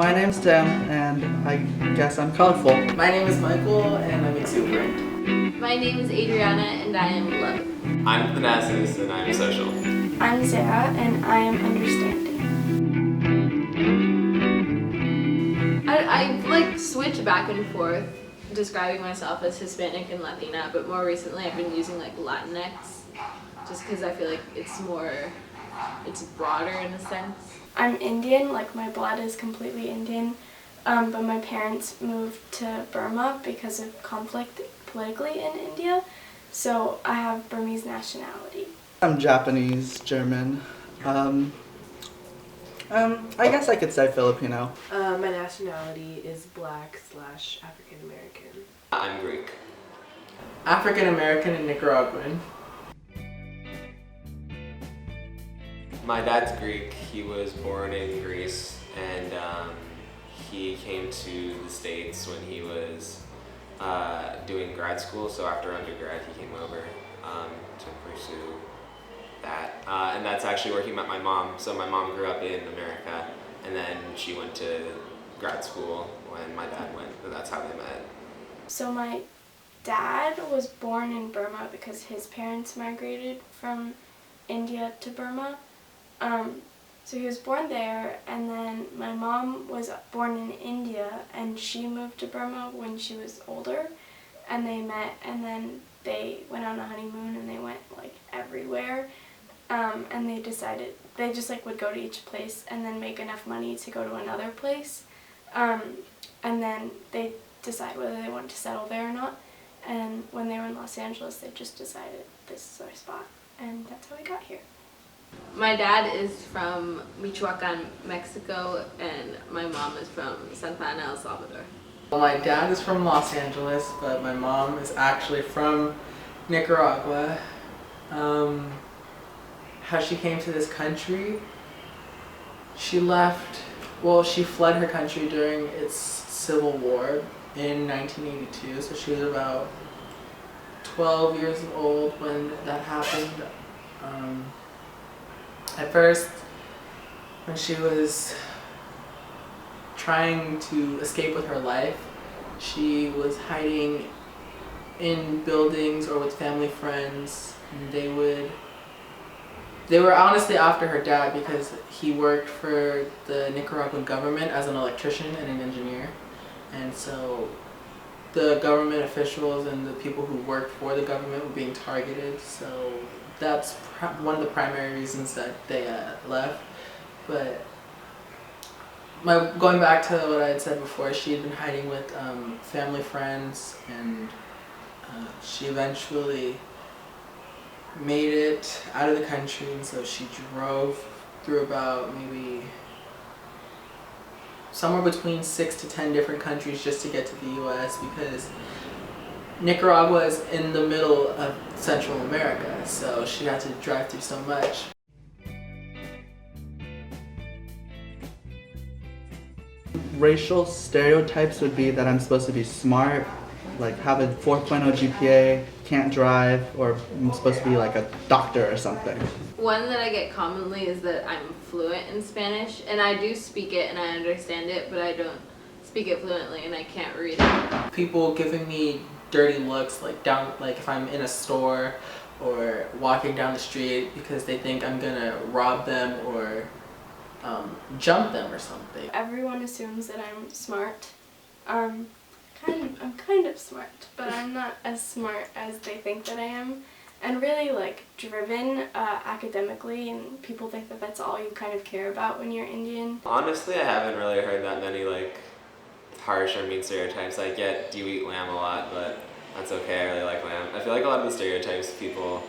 My name's Tim, and I guess I'm colorful. My name is Michael, and I'm exuberant. My name is Adriana, and I am loving. I'm Thanasis, and I'm social. I'm Sarah, and I am understanding. I like switch back and forth describing myself as Hispanic and Latina, but more recently I've been using like Latinx, just because I feel like it's broader in a sense. I'm Indian, like my blood is completely Indian, but my parents moved to Burma because of conflict politically in India, so I have Burmese nationality. I'm Japanese, German. I guess I could say Filipino. My nationality is Black/African American. I'm Greek. African American and Nicaraguan. My dad's Greek. He was born in Greece, and he came to the States when he was doing grad school. So after undergrad, he came over to pursue that, and that's actually where he met my mom. So my mom grew up in America, and then she went to grad school when my dad went, and that's how they met. So my dad was born in Burma because his parents migrated from India to Burma. So he was born there, and then my mom was born in India, and she moved to Burma when she was older, and they met, and then they went on a honeymoon, and they went like everywhere, and they decided they just like would go to each place and then make enough money to go to another place, and then they decide whether they wanted to settle there or not, and when they were in Los Angeles, they just decided this is our spot, and that's how we got here. My dad is from Michoacan, Mexico, and my mom is from Santa Ana, El Salvador. Well, my dad is from Los Angeles, but my mom is actually from Nicaragua. How she came to this country, she fled her country during its civil war in 1982, so she was about 12 years old when that happened. At first, when she was trying to escape with her life, she was hiding in buildings or with family friends, and they were honestly after her dad because he worked for the Nicaraguan government as an electrician and an engineer, and so the government officials and the people who worked for the government were being targeted, so that's one of the primary reasons that they left. But going back to what I had said before, she had been hiding with family friends, and she eventually made it out of the country, and so she drove through about maybe somewhere between 6 to 10 different countries just to get to the US, because Nicaragua is in the middle of Central America, so she had to drive through so much. Racial stereotypes would be that I'm supposed to be smart, like have a 4.0 GPA, can't drive, or I'm supposed to be like a doctor or something. One that I get commonly is that I'm fluent in Spanish, and I do speak it and I understand it, but I don't speak it fluently and I can't read it. People giving me dirty looks, like if I'm in a store or walking down the street, because they think I'm gonna rob them or jump them or something. Everyone assumes that I'm smart. I'm kind of smart, but I'm not as smart as they think that I am, and really like driven academically, and people think that that's all you kind of care about when you're Indian. Honestly, I haven't really heard that many like harsh or mean stereotypes. I get "do you eat lamb" a lot, but that's okay. I really like lamb. I feel like a lot of the stereotypes people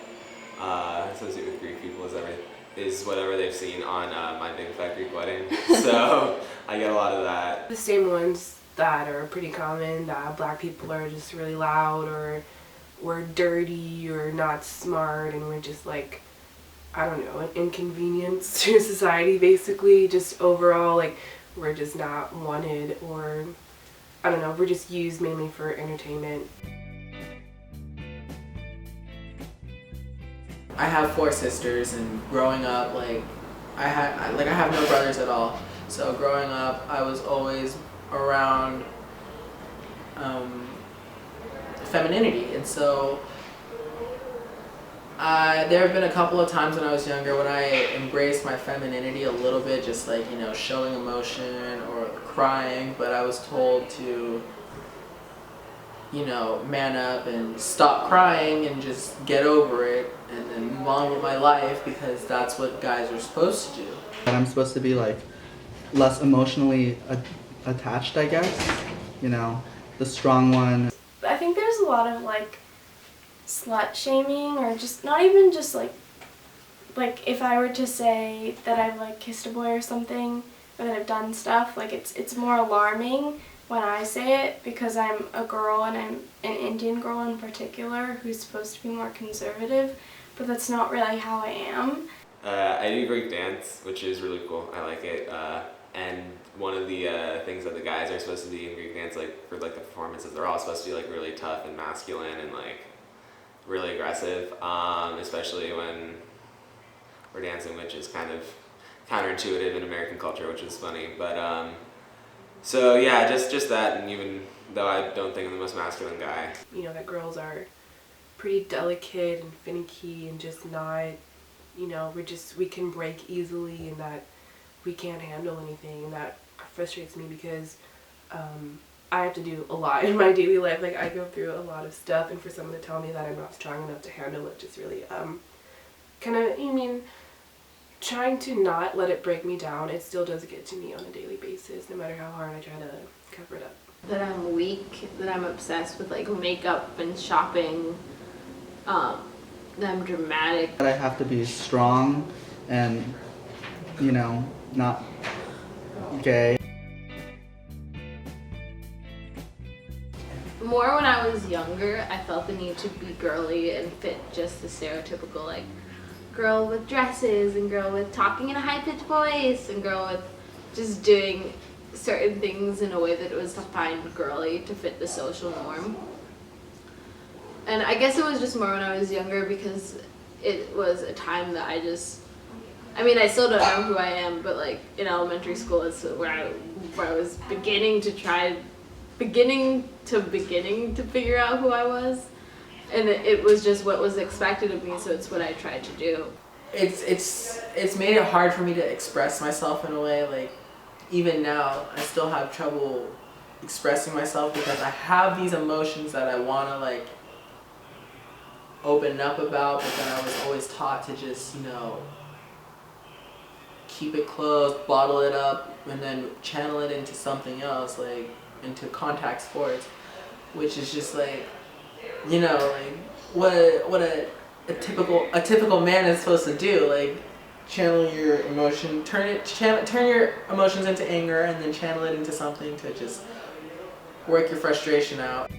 associate with Greek people is whatever they've seen on My Big Fat Greek Wedding. So I get a lot of that. The same ones that are pretty common, that Black people are just really loud, or we're dirty, or not smart, and we're just like, I don't know, an inconvenience to society basically. Just overall, like, we're just not wanted, or I don't know, we're just used mainly for entertainment. I have 4 sisters, and growing up, I have no brothers at all. So growing up, I was always around femininity, and so there have been a couple of times when I was younger when I embraced my femininity a little bit, just like, you know, showing emotion or crying, but I was told to, you know, man up and stop crying and just get over it and then move on with my life, because that's what guys are supposed to do. That I'm supposed to be like less emotionally attached, I guess. You know, the strong one. I think there's a lot of like slut shaming, or just not even just like if I were to say that I've like kissed a boy or something, or that I've done stuff, like it's more alarming when I say it, because I'm a girl and I'm an Indian girl in particular who's supposed to be more conservative, but that's not really how I am. I do Greek dance, which is really cool. I like it. And one of the things that the guys are supposed to be in Greek dance, like for like the performances, they're all supposed to be like really tough and masculine and like really aggressive, especially when we're dancing, which is kind of counterintuitive in American culture, which is funny. But so yeah, just that. And even though I don't think I'm the most masculine guy, You know, that girls are pretty delicate and finicky and just not, you know, we can break easily, and that we can't handle anything, and that frustrates me because I have to do a lot in my daily life. Like, I go through a lot of stuff, and for someone to tell me that I'm not strong enough to handle it just really kind of, trying to not let it break me down. It still does get to me on a daily basis, no matter how hard I try to cover it up. That I'm weak, that I'm obsessed with like makeup and shopping, that I'm dramatic. That I have to be strong and, you know, not gay. More when I was younger, I felt the need to be girly and fit just the stereotypical like girl with dresses and girl with talking in a high-pitched voice and girl with just doing certain things in a way that it was defined girly to fit the social norm. And I guess it was just more when I was younger, because it was a time that I still don't know who I am, but like in elementary school it's where I was beginning to figure out who I was. And it was just what was expected of me, so it's what I tried to do. It's made it hard for me to express myself in a way. Like, even now, I still have trouble expressing myself because I have these emotions that I want to like open up about, but then I was always taught to just, keep it closed, bottle it up, and then channel it into something else, like into contact sports, which is just like, what a typical man is supposed to do, like channel your emotion, turn your emotions into anger, and then channel it into something to just work your frustration out.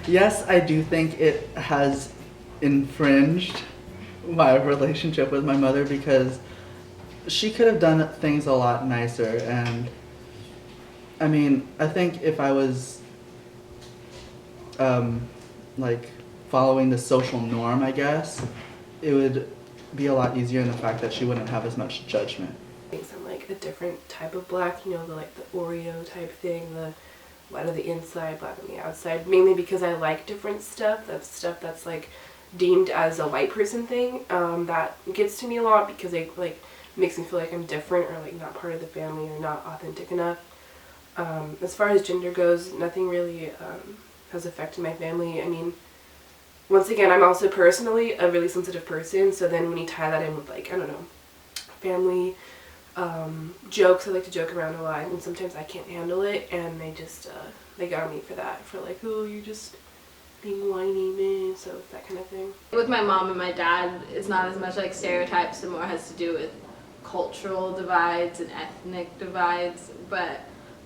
Yes, I do think it has infringed my relationship with my mother, because she could have done things a lot nicer. And I mean, I think if I was like following the social norm, I guess, it would be a lot easier in the fact that she wouldn't have as much judgment. I think I'm like a different type of black, the Oreo type thing, the white on the inside, black on the outside, mainly because I like different stuff. That's stuff that's like deemed as a white person thing. That gets to me a lot because it like makes me feel like I'm different, or like not part of the family, or not authentic enough. As far as gender goes, nothing really has affected my family. I mean, once again, I'm also personally a really sensitive person, so then when you tie that in with like, I don't know, family jokes, I like to joke around a lot, and sometimes I can't handle it, and they got on me for that, for like, oh, you're just being whiny, man, so that kind of thing. With my mom and my dad, it's not as much like stereotypes, and more has to do with cultural divides and ethnic divides. But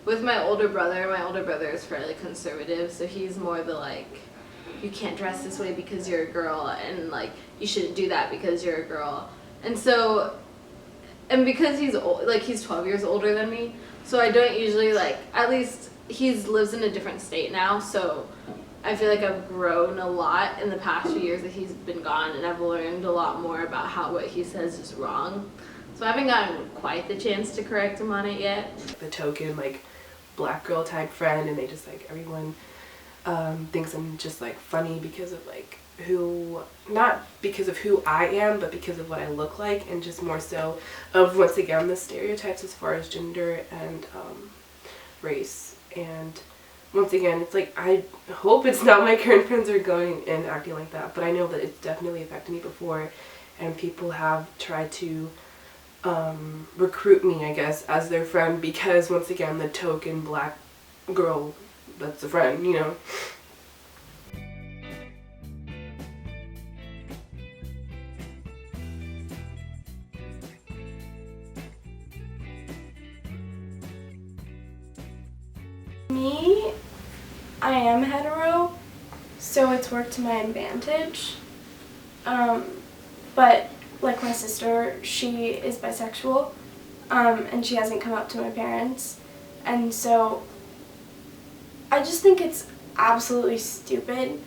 with my older brother is fairly conservative, so he's more the like, you can't dress this way because you're a girl, and like, you shouldn't do that because you're a girl. And so, and because he's 12 years older than me, so I don't usually like, at least he lives in a different state now, so I feel like I've grown a lot in the past few years that he's been gone, and I've learned a lot more about how what he says is wrong. So I haven't gotten quite the chance to correct him on it yet. The token, like, black girl type friend, and they just, like, everyone thinks I'm just, like, funny because of, like, not because of who I am, but because of what I look like, and just more so of, once again, the stereotypes as far as gender and race. And once again, it's like, I hope it's not my current friends are going and acting like that, but I know that it's definitely affected me before, and people have tried to recruit me, I guess, as their friend, because once again, the token black girl that's a friend, you know. Me, I am hetero, so it's worked to my advantage. But like my sister, she is bisexual, and she hasn't come up to my parents, and so I just think it's absolutely stupid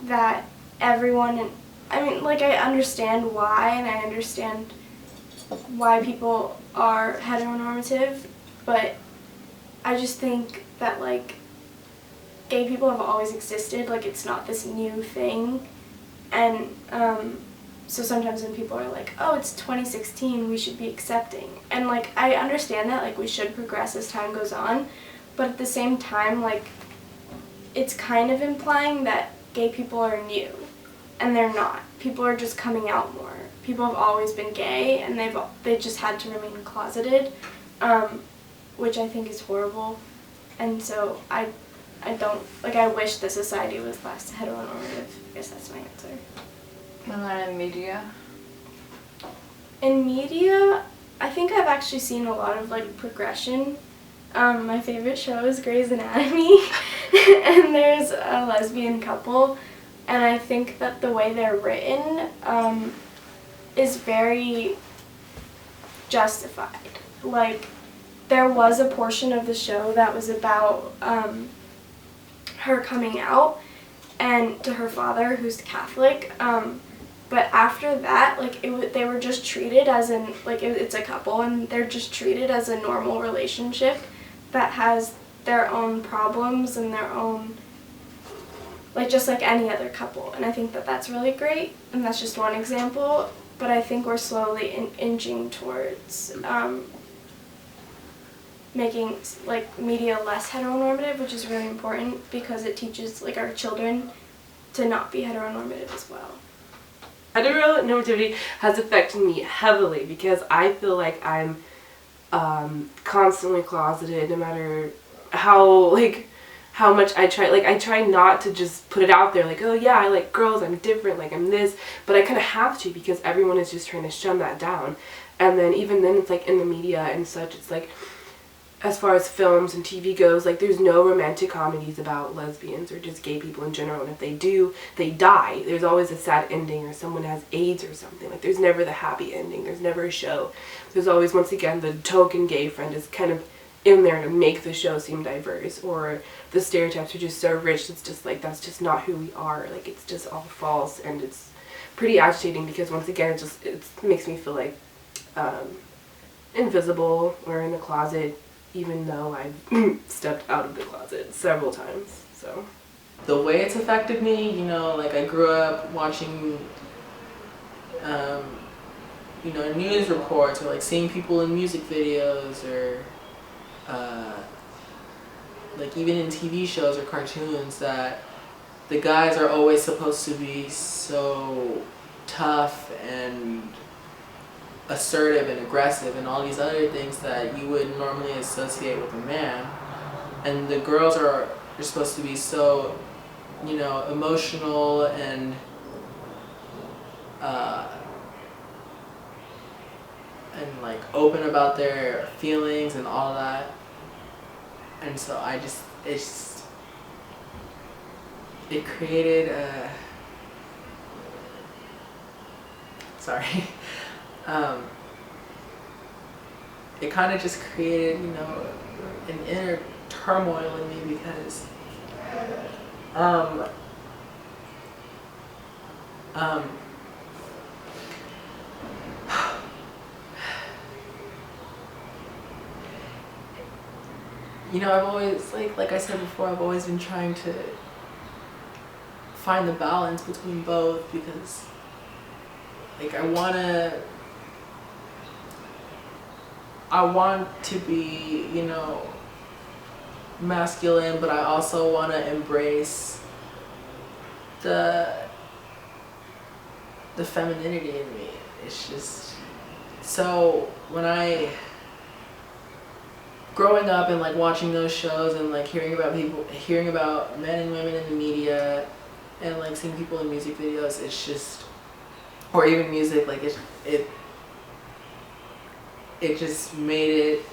that everyone, and I mean, like, I understand why, and I understand why people are heteronormative, but I just think that, like, gay people have always existed, like, it's not this new thing, and so sometimes when people are like, oh, it's 2016, we should be accepting, and, like, I understand that, like, we should progress as time goes on, but at the same time, like, it's kind of implying that gay people are new, and they're not. People are just coming out more. People have always been gay, and they've just had to remain closeted, which I think is horrible. And so I don't, like, I wish the society was less heteronormative. I guess that's my answer. And then in media? In media, I think I've actually seen a lot of, like, progression. My favorite show is Grey's Anatomy, and there's a lesbian couple, and I think that the way they're written is very justified. Like, there was a portion of the show that was about her coming out and to her father, who's Catholic, but after that, like, they were just treated as it's a couple, and they're just treated as a normal relationship that has their own problems and their own, like, just like any other couple. And I think that that's really great, and that's just one example, but I think we're slowly inching towards making, like, media less heteronormative, which is really important because it teaches, like, our children to not be heteronormative as well. Heteronormativity has affected me heavily because I feel like I'm constantly closeted, no matter how much I try. Like, I try not to just put it out there, like, oh yeah, I like girls, I'm different, like, I'm this, but I kind of have to because everyone is just trying to shun that down. And then even then, it's like in the media and such, it's like, as far as films and TV goes, like, there's no romantic comedies about lesbians or just gay people in general, and if they do, they die. There's always a sad ending, or someone has AIDS or something. Like, there's never the happy ending. There's never a show. There's always, once again, the token gay friend is kind of in there to make the show seem diverse, or the stereotypes are just so rich, it's just like, that's just not who we are. Like, it's just all false, and it's pretty agitating because, once again, it makes me feel like invisible or in the closet, even though I've stepped out of the closet several times, so. The way it's affected me, you know, like, I grew up watching, you know, news reports, or, like, seeing people in music videos, or, like, even in TV shows or cartoons, that the guys are always supposed to be so tough and assertive and aggressive and all these other things that you would normally associate with a man, and the girls are supposed to be so, you know, emotional and like open about their feelings and all of that. And so it created a, sorry. It kind of just created, you know, an inner turmoil in me because Um, you know, I've always, like I said before, I've always been trying to find the balance between both, because like I want to be, you know, masculine, but I also want to embrace the femininity in me. It's just, so when I, growing up and like watching those shows and like hearing about men and women in the media and like seeing people in music videos, it's just, or even music, like it just made it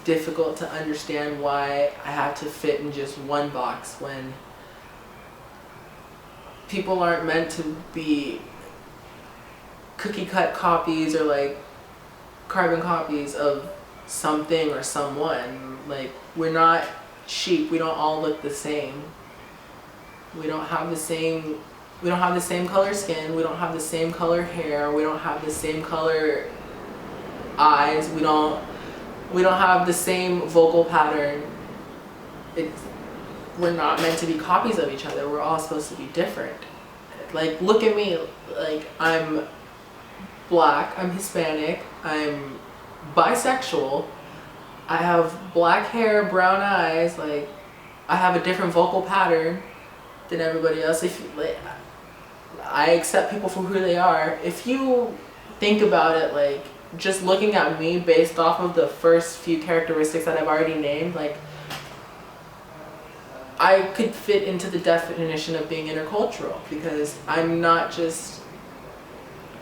difficult to understand why I have to fit in just one box when people aren't meant to be cookie cut copies or like carbon copies of something or someone. Like, we're not sheep. We don't all look the same. We don't have the same color skin. We don't have the same color hair. We don't have the same color eyes. We don't have the same vocal pattern. We're not meant to be copies of each other. We're all supposed to be different. Like, look at me. Like, I'm Black, I'm Hispanic, I'm bisexual, I have black hair, brown eyes, like, I have a different vocal pattern than everybody else. I accept people for who they are. If you think about it, like, just looking at me based off of the first few characteristics that I've already named, like, I could fit into the definition of being intercultural, because I'm not just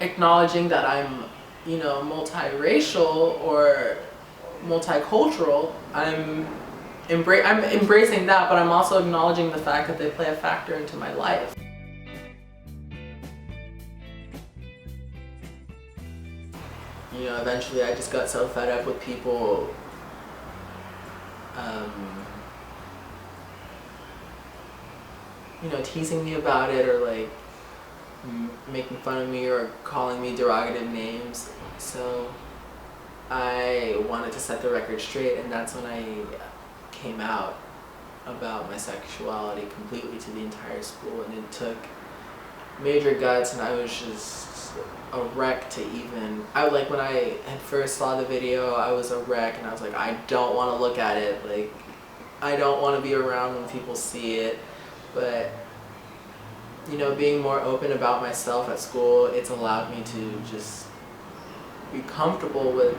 acknowledging that I'm, you know, multiracial or multicultural. I'm embracing that, but I'm also acknowledging the fact that they play a factor into my life. You know, eventually I just got so fed up with people you know, teasing me about it, or like making fun of me or calling me derogative names. So I wanted to set the record straight, and that's when I came out about my sexuality completely to the entire school, and it took major guts, and I was just a wreck to even, when I had first saw the video, I was a wreck, and I was like, I don't want to look at it, like, I don't want to be around when people see it. But, you know, being more open about myself at school, it's allowed me to just be comfortable with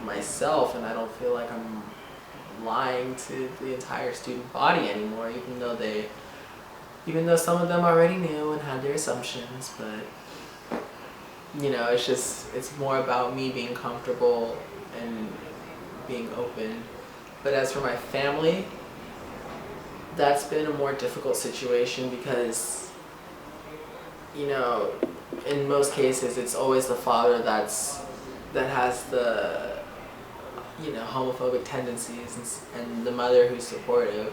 myself, and I don't feel like I'm lying to the entire student body anymore, even though some of them already knew and had their assumptions. But, you know, it's more about me being comfortable and being open. But as for my family, that's been a more difficult situation, because, you know, in most cases it's always the father that has the, you know, homophobic tendencies, and the mother who's supportive.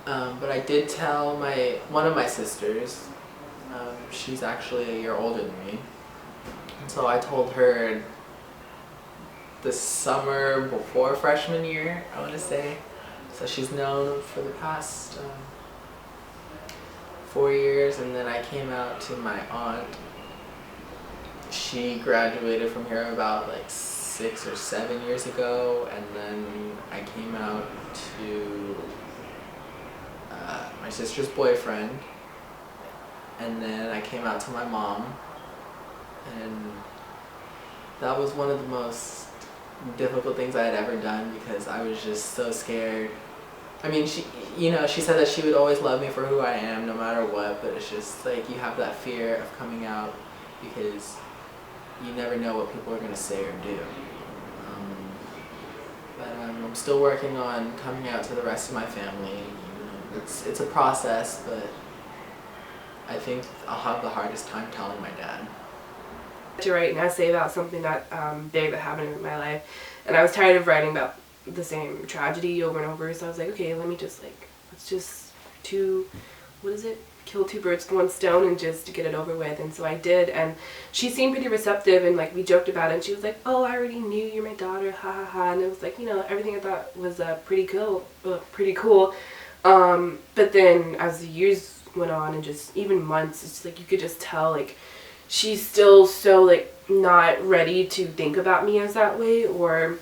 But I did tell one of my sisters, she's actually a year older than me, and so I told her the summer before freshman year, I want to say. So she's known for the past 4 years, and then I came out to my aunt. She graduated from here about like 6 or 7 years ago, and then I came out to my sister's boyfriend, and then I came out to my mom, and that was one of the most difficult things I had ever done, because I was just so scared. I mean, she said that she would always love me for who I am no matter what, but it's just like you have that fear of coming out, because you never know what people are going to say or do. But I'm still working on coming out to the rest of my family. You know, it's a process, but I think I'll have the hardest time telling my dad. To write an essay about something that big that happened in my life, and I was tired of writing about the same tragedy over and over, so I was like, okay, let me just like let's just kill two birds with one stone and just get it over with. And so I did, and she seemed pretty receptive, and like we joked about it, and she was like, oh, I already knew you're my daughter, ha ha ha. And it was like, everything I thought was pretty cool. But then as the years went on, and just even months, it's like you could just tell like she's still so like not ready to think about me as that way, or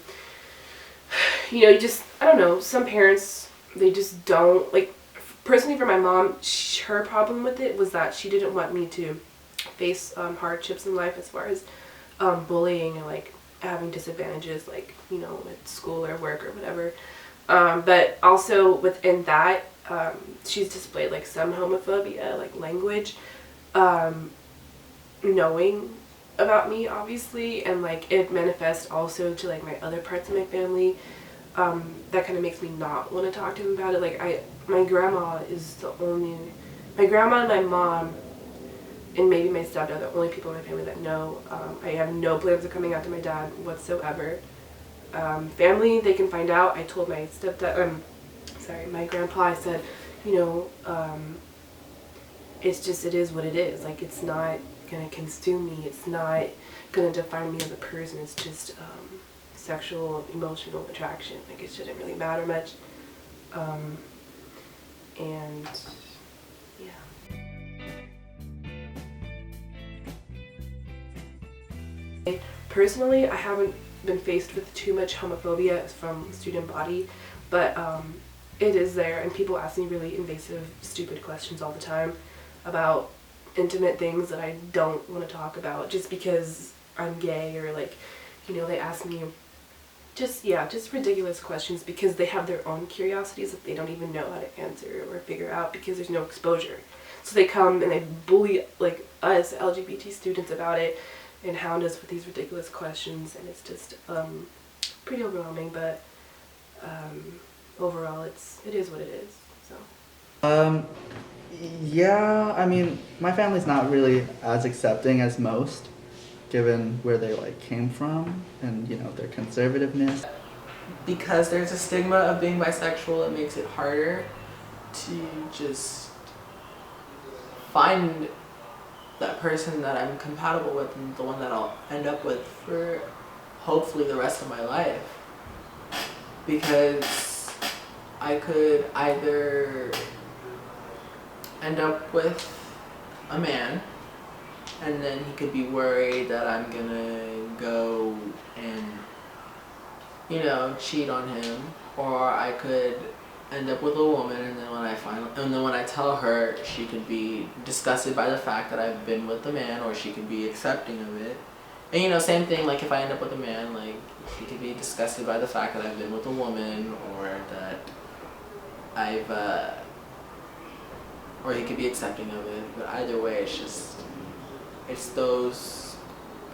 you just, I don't know, some parents, they just don't, like, personally for my mom, her problem with it was that she didn't want me to face hardships in life as far as bullying and like having disadvantages, like, at school or work or whatever. But also within that, she's displayed like some homophobia, like language, knowing about me obviously, and like it manifests also to like my other parts of my family. That kind of makes me not want to talk to him about it. Like my grandma and my mom and maybe my stepdad are the only people in my family that know. I have no plans of coming out to my dad whatsoever. Family, they can find out. I told my stepdad, my grandpa, I said, it is what it is. Like, it's not gonna consume me. It's not gonna define me as a person. It's just sexual, emotional attraction. Like, it shouldn't really matter much. And yeah. Personally, I haven't been faced with too much homophobia from student body, but it is there, and people ask me really invasive, stupid questions all the time about intimate things that I don't want to talk about just because I'm gay, or like, they ask me just ridiculous questions because they have their own curiosities that they don't even know how to answer or figure out because there's no exposure. So they come and they bully like us LGBT students about it and hound us with these ridiculous questions, and it's just pretty overwhelming, but overall it is what it is. So yeah, I mean, my family's not really as accepting as most, given where they like came from and their conservativeness. Because there's a stigma of being bisexual, it makes it harder to just find that person that I'm compatible with and the one that I'll end up with for hopefully the rest of my life. Because I could either end up with a man, and then he could be worried that I'm gonna go and, cheat on him, or I could end up with a woman, and then when I tell her, she could be disgusted by the fact that I've been with a man, or she could be accepting of it. And same thing, like if I end up with a man, like he could be disgusted by the fact that I've been with a woman, or that or he could be accepting of it. But either way, it's those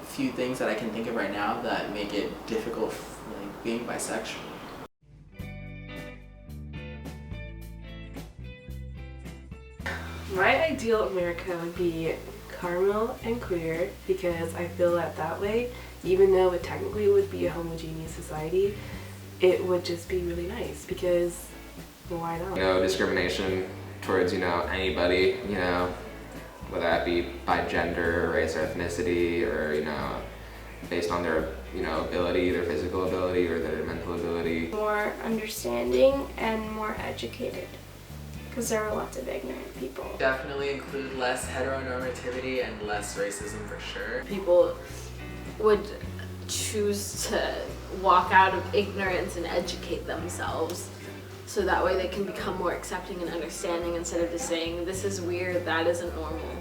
few things that I can think of right now that make it difficult, like being bisexual. My ideal America would be caramel and queer, because I feel that way, even though it technically would be a homogeneous society, it would just be really nice, because why not? Discrimination towards, anybody, whether that be by gender, race, or ethnicity, or, based on their, ability, their physical ability, or their mental ability. More understanding and more educated, because there are lots of ignorant people. Definitely include less heteronormativity and less racism for sure. People would choose to walk out of ignorance and educate themselves, so that way they can become more accepting and understanding instead of just saying, this is weird, that isn't normal.